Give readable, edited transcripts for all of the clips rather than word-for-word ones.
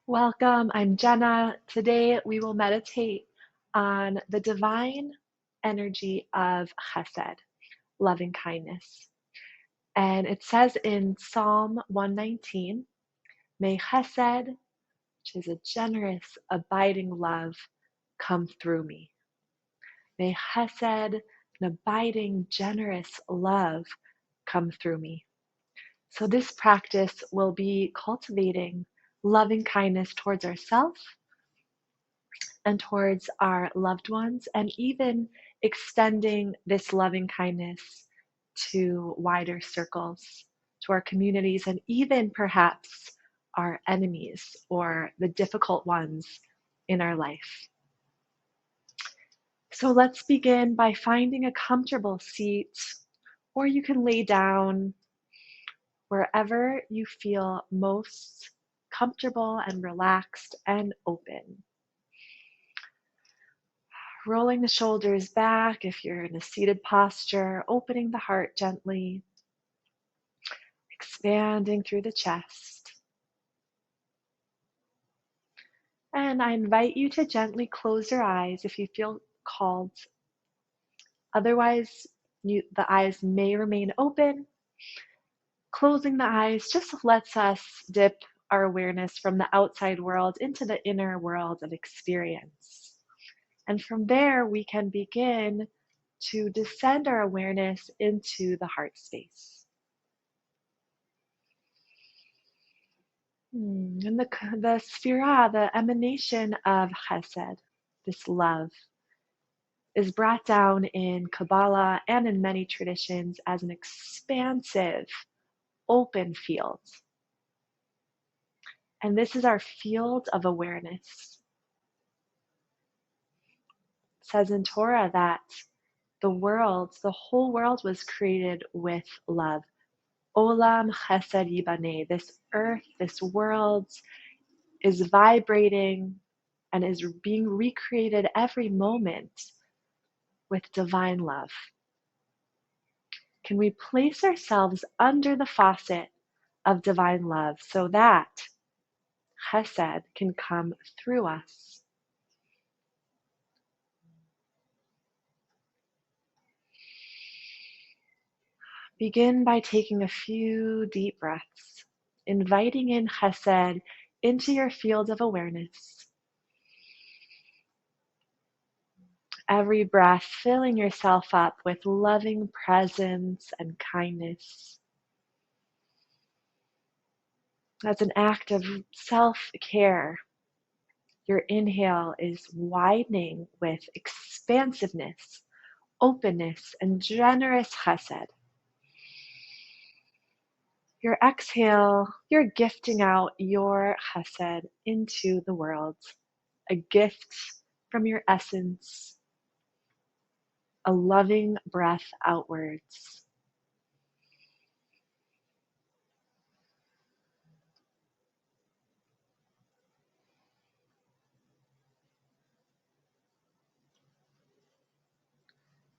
Welcome, I'm Jenna. Today we will meditate on the divine energy of Chesed, loving kindness. And it says in Psalm 119, may Chesed, which is a generous, abiding love, come through me. May Chesed, an abiding, generous love, come through me. So this practice will be cultivating loving kindness towards ourselves and towards our loved ones, and even extending this loving kindness to wider circles, to our communities, and even perhaps our enemies or the difficult ones in our life. So let's begin by finding a comfortable seat, or you can lay down wherever you feel most comfortable and relaxed and open. Rolling the shoulders back if you're in a seated posture, opening the heart gently, expanding through the chest. And I invite you to gently close your eyes if you feel called. Otherwise, the eyes may remain open. Closing the eyes just lets us dip our awareness from the outside world into the inner world of experience. And from there, we can begin to descend our awareness into the heart space. And the sphira, the emanation of Chesed, this love, is brought down in Kabbalah and in many traditions as an expansive, open field. And this is our field of awareness. It says in Torah that the whole world was created with love. Olam Chesed Yibaneh, this earth, this world is vibrating and is being recreated every moment with divine love. Can we place ourselves under the faucet of divine love so that Chesed can come through us? Begin by taking a few deep breaths, inviting in Chesed into your field of awareness. Every breath filling yourself up with loving presence and kindness. As an act of self-care, your inhale is widening with expansiveness, openness, and generous chesed. Your exhale, you're gifting out your chesed into the world, a gift from your essence, a loving breath outwards.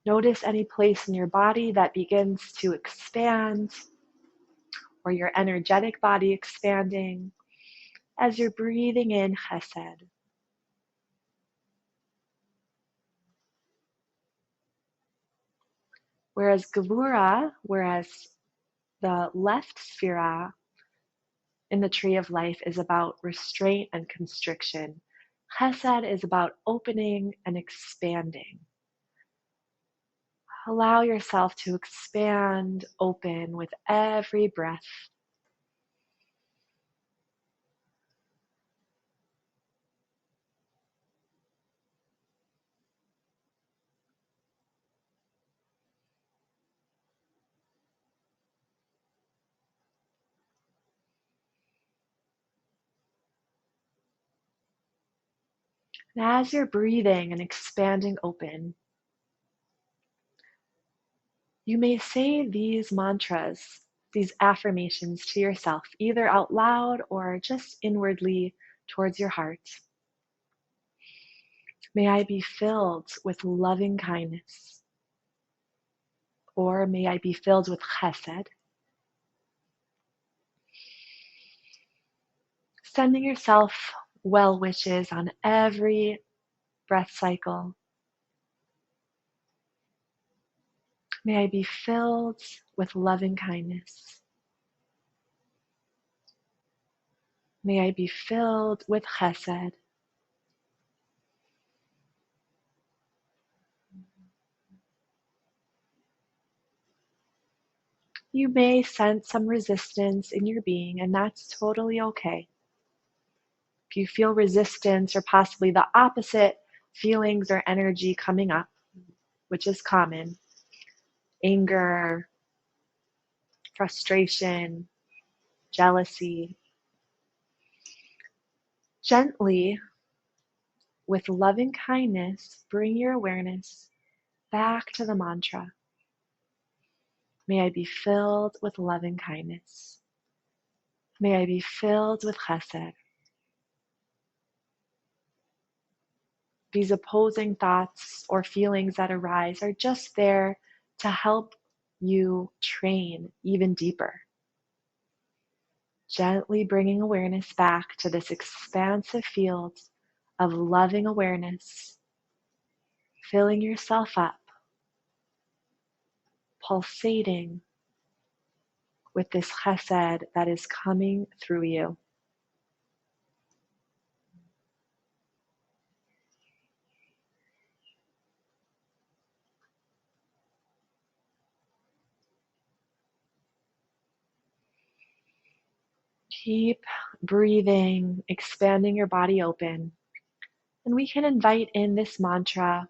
Notice any place in your body that begins to expand, or your energetic body expanding as you're breathing in chesed. Whereas the left sphira in the tree of life is about restraint and constriction, Chesed is about opening and expanding. Allow yourself to expand, open with every breath. And as you're breathing and expanding open, you may say these mantras, these affirmations to yourself, either out loud or just inwardly towards your heart. May I be filled with loving kindness. Or may I be filled with chesed. Sending yourself well wishes on every breath cycle. May I be filled with loving kindness. May I be filled with chesed. You may sense some resistance in your being, and that's totally okay. If you feel resistance or possibly the opposite feelings or energy coming up, which is common, anger, frustration, jealousy, gently, with loving kindness, bring your awareness back to the mantra. May I be filled with loving kindness. May I be filled with chesed. These opposing thoughts or feelings that arise are just there to help you train even deeper. Gently bringing awareness back to this expansive field of loving awareness, filling yourself up, pulsating with this chesed that is coming through you. Keep breathing, expanding your body open. And we can invite in this mantra.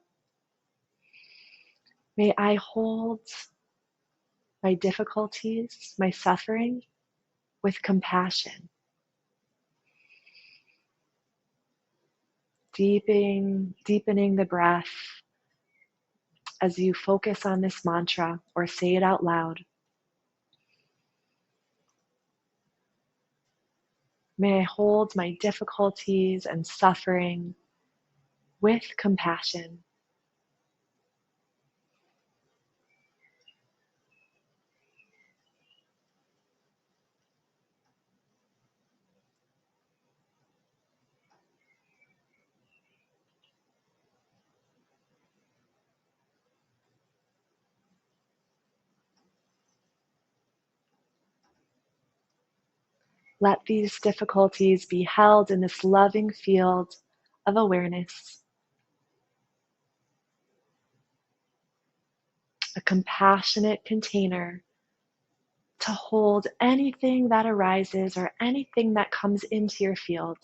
May I hold my difficulties, my suffering, with compassion. Deepening the breath as you focus on this mantra or say it out loud. May I hold my difficulties and suffering with compassion. Let these difficulties be held in this loving field of awareness, a compassionate container to hold anything that arises or anything that comes into your field.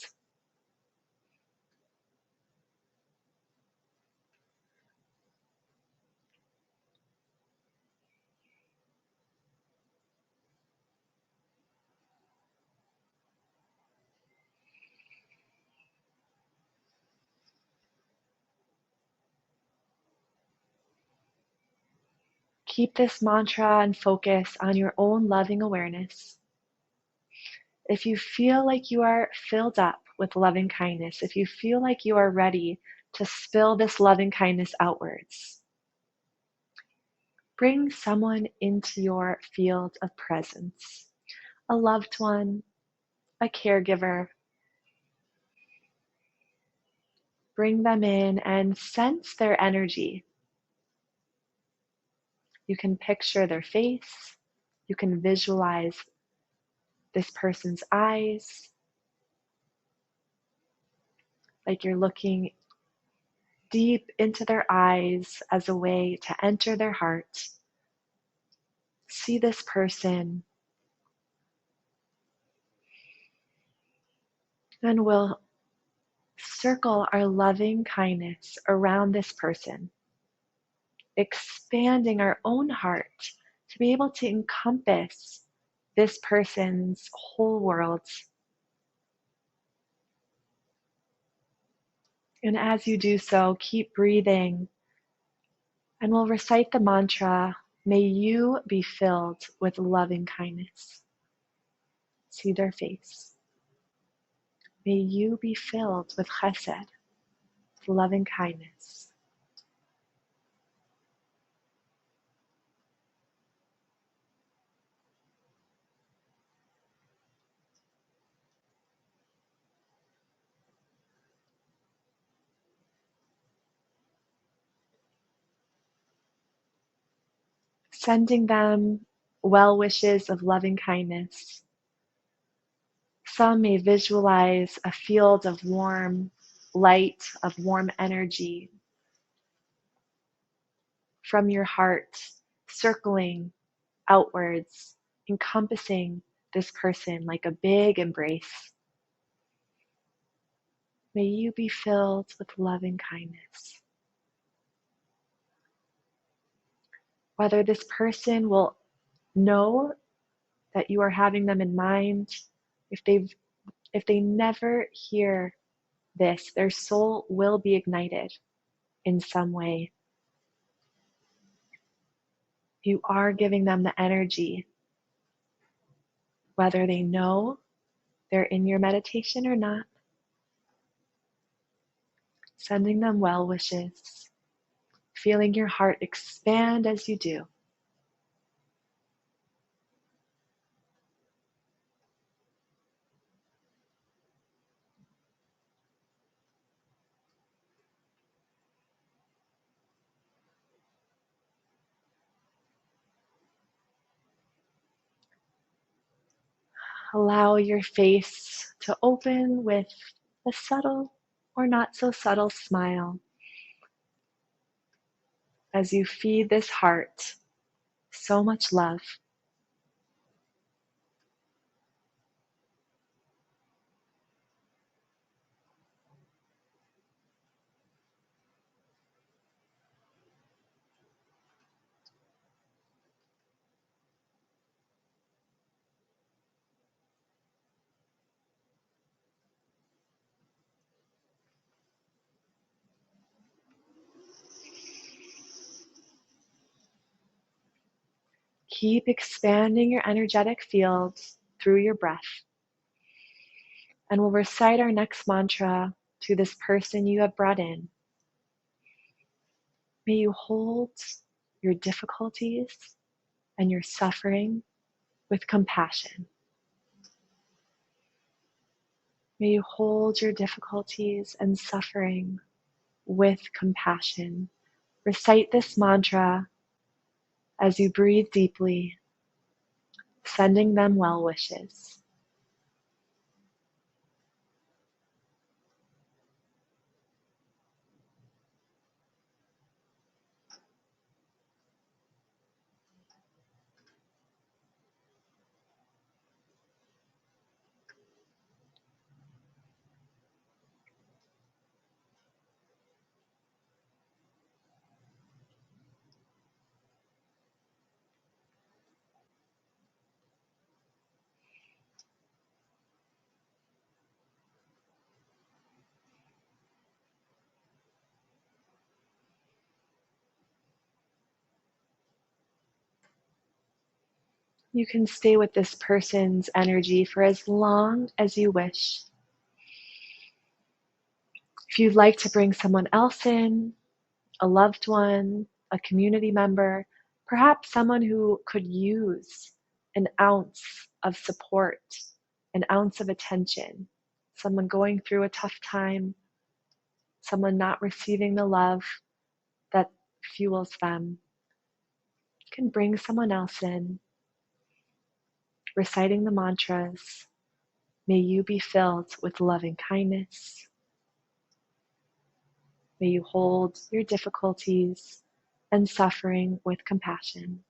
Keep this mantra and focus on your own loving awareness. If you feel like you are filled up with loving kindness, if you feel like you are ready to spill this loving kindness outwards, bring someone into your field of presence, a loved one, a caregiver. Bring them in and sense their energy. You can picture their face. You can visualize this person's eyes, like you're looking deep into their eyes as a way to enter their heart. See this person, and we'll circle our loving kindness around this person, expanding our own heart to be able to encompass this person's whole world. And as you do so, keep breathing, and we'll recite the mantra, may you be filled with loving kindness. See their face. May you be filled with chesed, with loving kindness. sending them well wishes of loving kindness. Some may visualize a field of warm light, of warm energy from your heart, circling outwards, encompassing this person like a big embrace. May you be filled with loving kindness. Whether this person will know that you are having them in mind, if they never hear this, their soul will be ignited in some way. You are giving them the energy, whether they know they're in your meditation or not, sending them well wishes, feeling your heart expand as you do. Allow your face to open with a subtle or not so subtle smile as you feed this heart so much love. Keep expanding your energetic field through your breath. And we'll recite our next mantra to this person you have brought in. May you hold your difficulties and your suffering with compassion. May you hold your difficulties and suffering with compassion. Recite this mantra as you breathe deeply, sending them well wishes. You can stay with this person's energy for as long as you wish. If you'd like to bring someone else in, a loved one, a community member, perhaps someone who could use an ounce of support, an ounce of attention, someone going through a tough time, someone not receiving the love that fuels them, you can bring someone else in, reciting the mantras. May you be filled with loving kindness. May you hold your difficulties and suffering with compassion.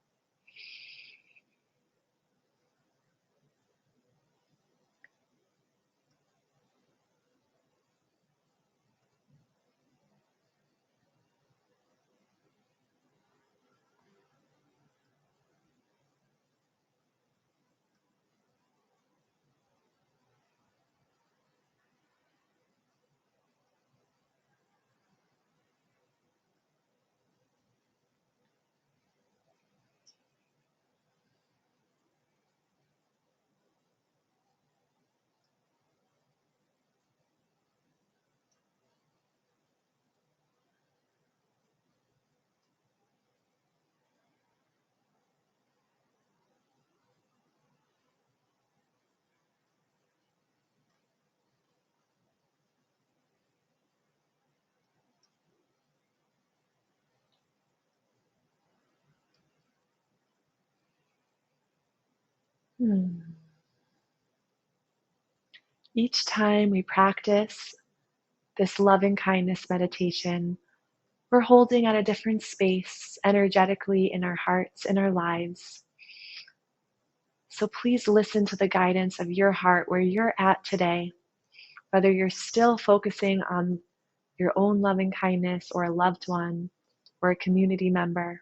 Each time we practice this loving kindness meditation, we're holding at a different space energetically in our hearts, in our lives. So please listen to the guidance of your heart where you're at today, whether you're still focusing on your own loving kindness or a loved one or a community member.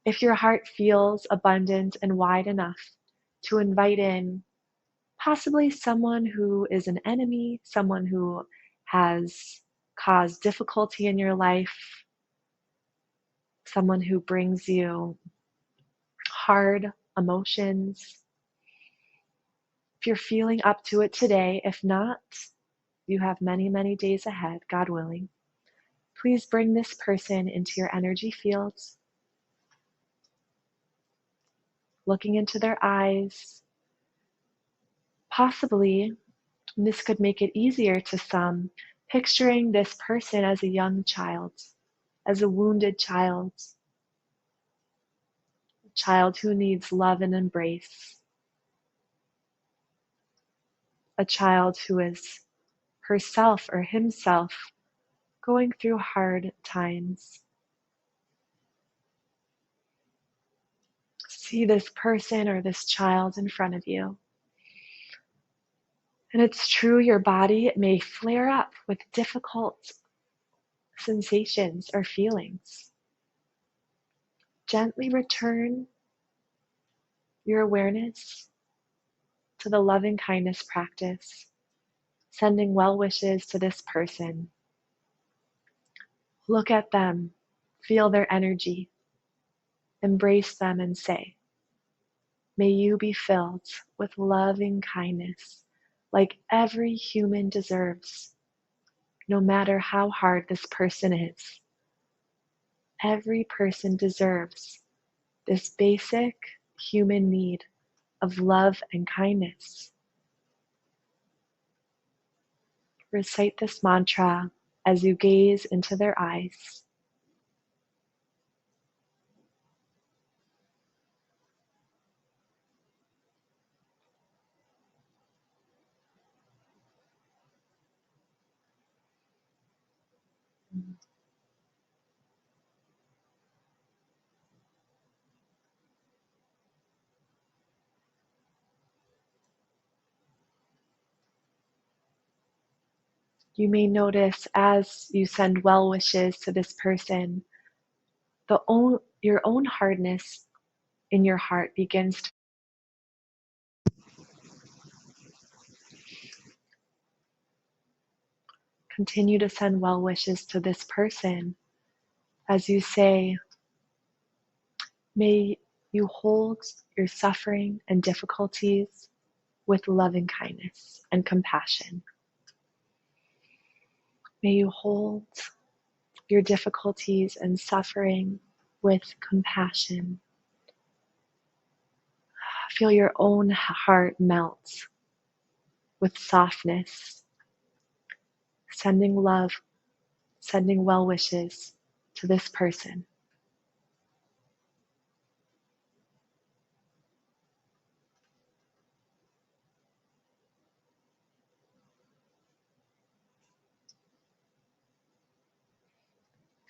If your heart feels abundant and wide enough to invite in possibly someone who is an enemy, someone who has caused difficulty in your life, someone who brings you hard emotions. If you're feeling up to it today, if not, you have many, many days ahead, God willing. Please bring this person into your energy fields, looking into their eyes. Possibly, and this could make it easier to some, picturing this person as a young child, as a wounded child, a child who needs love and embrace, a child who is herself or himself going through hard times. See this person or this child in front of you. And it's true, your body may flare up with difficult sensations or feelings. Gently return your awareness to the loving kindness practice, sending well wishes to this person. Look at them, feel their energy, embrace them and say, may you be filled with loving kindness like every human deserves, no matter how hard this person is. Every person deserves this basic human need of love and kindness. Recite this mantra as you gaze into their eyes. You may notice as you send well wishes to this person, your own hardness in your heart begins to continue to send well wishes to this person as you say, may you hold your suffering and difficulties with loving kindness and compassion. May you hold your difficulties and suffering with compassion. Feel your own heart melt with softness, sending love, sending well wishes to this person.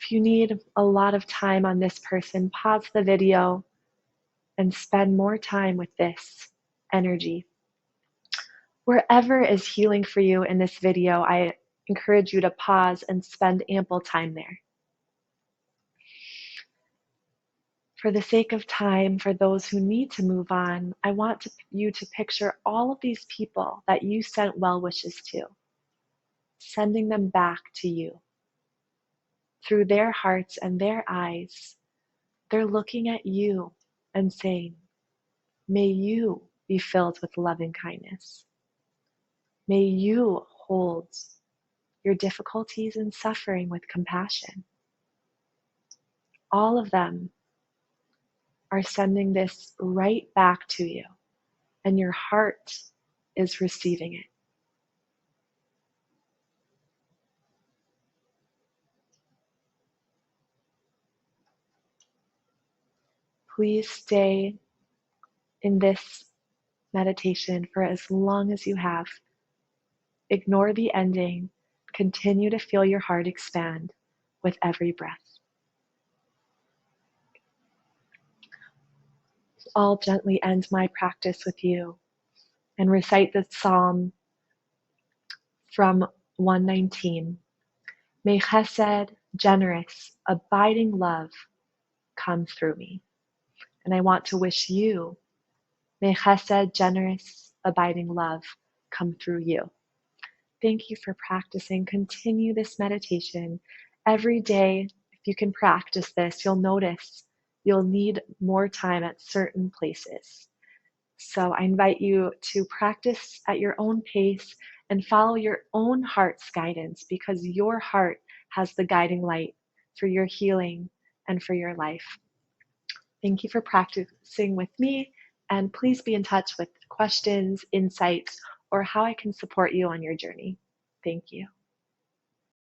If you need a lot of time on this person, pause the video and spend more time with this energy. Wherever is healing for you in this video, I encourage you to pause and spend ample time there. For the sake of time, for those who need to move on, I want you to picture all of these people that you sent well wishes to, sending them back to you. Through their hearts and their eyes, they're looking at you and saying, may you be filled with loving kindness. May you hold your difficulties and suffering with compassion. All of them are sending this right back to you, and your heart is receiving it. Please stay in this meditation for as long as you have. Ignore the ending. Continue to feel your heart expand with every breath. I'll gently end my practice with you and recite the psalm from 119. May Chesed, generous, abiding love come through me. And I want to wish you, may Chesed, generous, abiding love come through you. Thank you for practicing. Continue this meditation every day. If you can practice this, you'll notice you'll need more time at certain places. So I invite you to practice at your own pace and follow your own heart's guidance, because your heart has the guiding light for your healing and for your life. Thank you for practicing with me, and please be in touch with questions, insights, or how I can support you on your journey. Thank you.